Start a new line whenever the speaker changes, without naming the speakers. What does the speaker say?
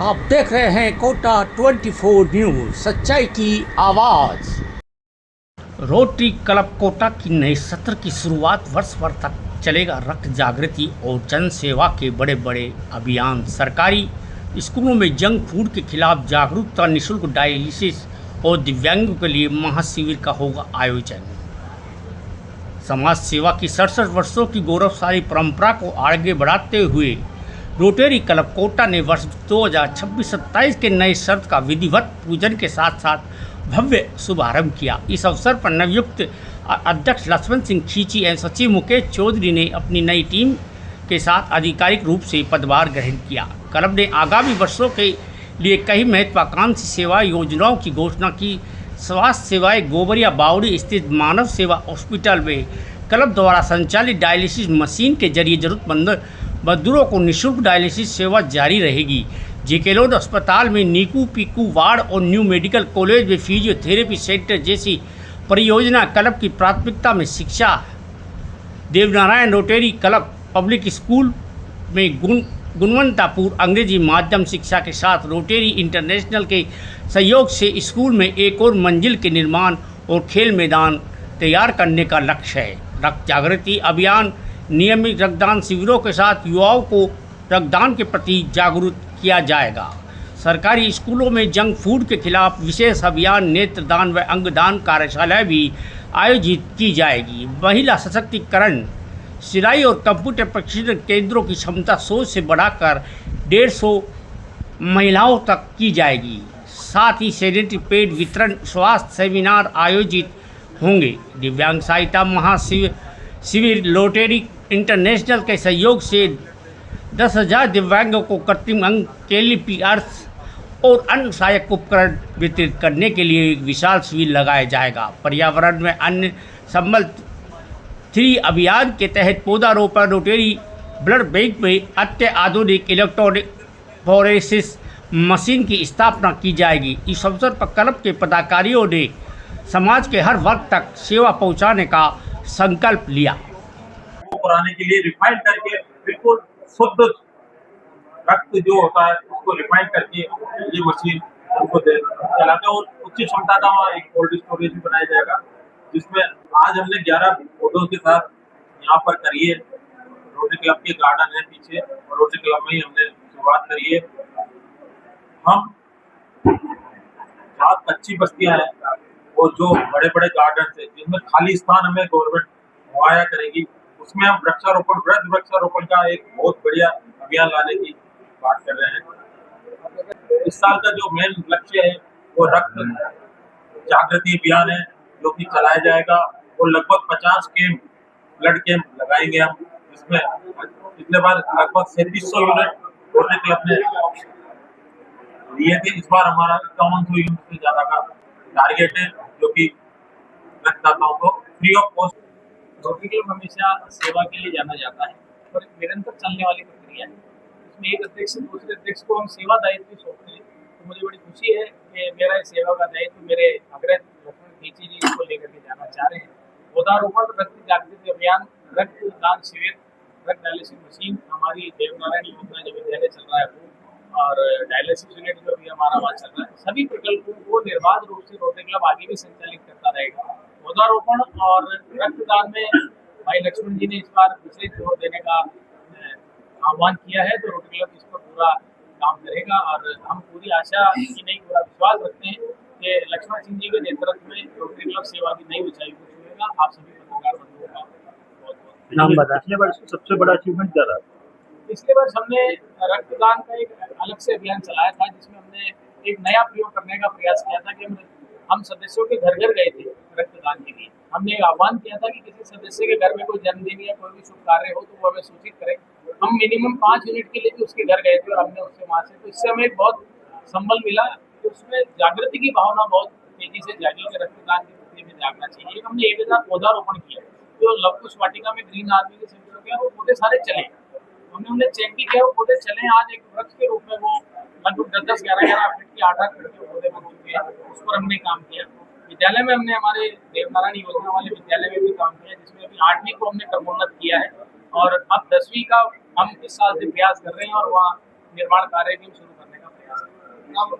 आप देख रहे हैं कोटा 24 न्यूज़, सच्चाई की आवाज़। रोटरी क्लब कोटा की नए सत्र की शुरुआत। वर्ष भर तक चलेगा रक्त जागृति और जन सेवा के बड़े बड़े अभियान। सरकारी स्कूलों में जंक फूड के खिलाफ जागरूकता, निःशुल्क डायलिसिस और दिव्यांगों के लिए महाशिविर का होगा आयोजन। समाज सेवा की 67 वर्षों की गौरवशाली परंपरा को आगे बढ़ाते हुए रोटरी क्लब कोटा ने वर्ष 2026-27 के नए सत्र का विधिवत पूजन के साथ साथ भव्य शुभारंभ किया। इस अवसर पर नवयुक्त अध्यक्ष लक्ष्मण सिंह खींची एवं सचिव मुकेश चौधरी ने अपनी नई टीम के साथ आधिकारिक रूप से पदभार ग्रहण किया। क्लब ने आगामी वर्षों के लिए कई महत्वाकांक्षी सेवा योजनाओं की घोषणा की। स्वास्थ्य सेवाएं गोबरिया बावड़ी स्थित मानव सेवा हॉस्पिटल में क्लब द्वारा संचालित डायलिसिस मशीन के जरिए जरूरतमंद मजदूरों को निःशुल्क डायलिसिस सेवा जारी रहेगी। जेकेलोड अस्पताल में नीकू पीकू वार्ड और न्यू मेडिकल कॉलेज में फिजियोथेरेपी सेंटर जैसी परियोजना क्लब की प्राथमिकता में शिक्षा। Devnarayan rotary club public school में गुणवत्तापूर्ण अंग्रेजी माध्यम शिक्षा के साथ रोटरी इंटरनेशनल के सहयोग से स्कूल में एक और मंजिल के निर्माण और खेल मैदान तैयार करने का लक्ष्य है। रक्त जागृति अभियान, नियमित रक्तदान शिविरों के साथ युवाओं को रक्तदान के प्रति जागरूक किया जाएगा। सरकारी स्कूलों में जंक फूड के खिलाफ विशेष अभियान, नेत्रदान व अंगदान कार्यशालाएं भी आयोजित की जाएगी। महिला सशक्तिकरण, सिलाई और कंप्यूटर प्रशिक्षण केंद्रों की क्षमता 100 से बढ़ाकर 150 महिलाओं तक की जाएगी। साथ ही सैनिटरी पैड वितरण, स्वास्थ्य सेमिनार आयोजित होंगे। दिव्यांग सहायता महाशिविर रोटरी इंटरनेशनल के सहयोग से 10,000 दिव्यांगों को कृत्रिम अंग, कैलिपर्स और अन्य सहायक उपकरण वितरित करने के लिए एक विशाल शिविर लगाया जाएगा। पर्यावरण में अन्य संबल 3 अभियान के तहत पौधारोपण, रोटरी ब्लड बैंक में अत्याधुनिक इलेक्ट्रॉनिक फोरेसिस मशीन की स्थापना की जाएगी। इस अवसर पर क्लब के पदाधिकारियों ने समाज के हर वर्ग तक सेवा पहुंचाने का संकल्प लिया।
कराने के लिए रिफाइन करके बिल्कुल शुद्ध रक्त जो होता है उसको रिफाइन करके ये मशीन उनको चलाते हैं और उच्च क्षमता का एक कोल्ड स्टोरेज भी बनाया जाएगा, जिसमें आज हमने 11 पौधों के साथ यहाँ पर करिए। रोटरी क्लब के गार्डन है पीछे और रोटरी क्लब में ही हमने शुरुआत करी है। हम 7 अच्छी बस्तियां हैं और जो बड़े बड़े गार्डन है जिनमें खाली स्थान हमें गवर्नमेंट मुहैया करेगी, उसमें हम वृक्षारोपण, वृहद वृक्षारोपण का एक बहुत बढ़िया अभियान लाने की बात कर रहे हैं। इस साल का जो मेन लक्ष्य है वो रक्त जागृति अभियान है, जो कि चलाया जाएगा और लगभग 50 कैंप, ब्लड कैंप लगाएंगे हम। इसमें पिछले बार लगभग 3700 यूनिट रोटरी क्लब ने लिए थे। इस बार हमारा 5100 यूनिट से ज्यादा का टारगेट है, जो कि रक्तदाताओं को free of cost.
Rotary club हमेशा सेवा के लिए जाना जाता है और एक निरंतर चलने वाली प्रक्रिया है। इसमें एक अध्यक्ष से दूसरे अध्यक्ष को हम सेवा दायित्व सौंपते हैं, तो मुझे बड़ी खुशी है कि मेरा ये सेवा का दायित्व मेरे अग्रज लक्ष्मण खींची जी इसको लेकर के जाना चाह रहे हैं। पौधारोपण, रक्त जागृति अभियान, रक्तदान शिविर, रक्त डायलिसिस मशीन, हमारी देवनारायण योजना जो विद्यालय चल रहा है वो, और डायलिसिस यूनिट जो भी हमारा वहाँ चल रहा है, सभी प्रकल्पों को निर्बाध रूप से रोटरी क्लब आगे भी संचालित करता रहेगा। पौधारोपण और रक्तदान में भाई लक्ष्मण जी ने इस बार विशेष जोर देने का आह्वान किया है, तो रोटरी क्लब इस पर पूरा काम करेगा और हम पूरी आशा की नहीं, पूरा विश्वास रखते हैं कि लक्ष्मण सिंह जी के नेतृत्व में रोटरी क्लब सेवा की नई ऊंचाई को छूएगा। आप सभी पत्रकार बंधुओं का बहुत बहुत
नाम बता। पिछले वर्ष सबसे बड़ा अचीवमेंट क्या रहा?
पिछले वर्ष हमने रक्तदान का एक अलग से अभियान चलाया था, जिसमें हमने एक नया प्रयोग करने का प्रयास किया था कि हम सदस्यों के घर घर गए थे रक्तदान के लिए। हमने आह्वान किया था कि किसी सदस्य के घर में कोई जन्मदिन या कोई भी शुभ कार्य हो तो वो हमें सूचित करें। हम मिनिमम 5 यूनिट के लिए भी उसके घर गए थे और हमने उससे वहाँ से, तो इससे हमें एक बहुत संबल मिला कि उसमें जागृति की भावना बहुत तेजी से जागी कि रक्तदान की प्रक्रिया में जागना चाहिए। हमने एक हजार पौधारोपण किया, जो लवकुश वाटिका में ग्रीन आर्मी के सेंटर हो गया, वो पौधे सारे चले। हमने उन्हें चेक भी किया, वो पौधे चले। आज एक वृक्ष के रूप में वो लगभग 10-10, 11-11 फीट की 8-8 फीट के पौधे बन चुके हैं। उस पर हमने काम किया। विद्यालय में हमने हमारे देवनारायण योजना वाले विद्यालय में भी काम किया, जिसमें अभी 8वीं को हमने क्रमोन्नत किया है और अब 10वीं का हम इस साल से प्रयास कर रहे हैं और वहाँ निर्माण कार्य भी शुरू करने का प्रयास नाम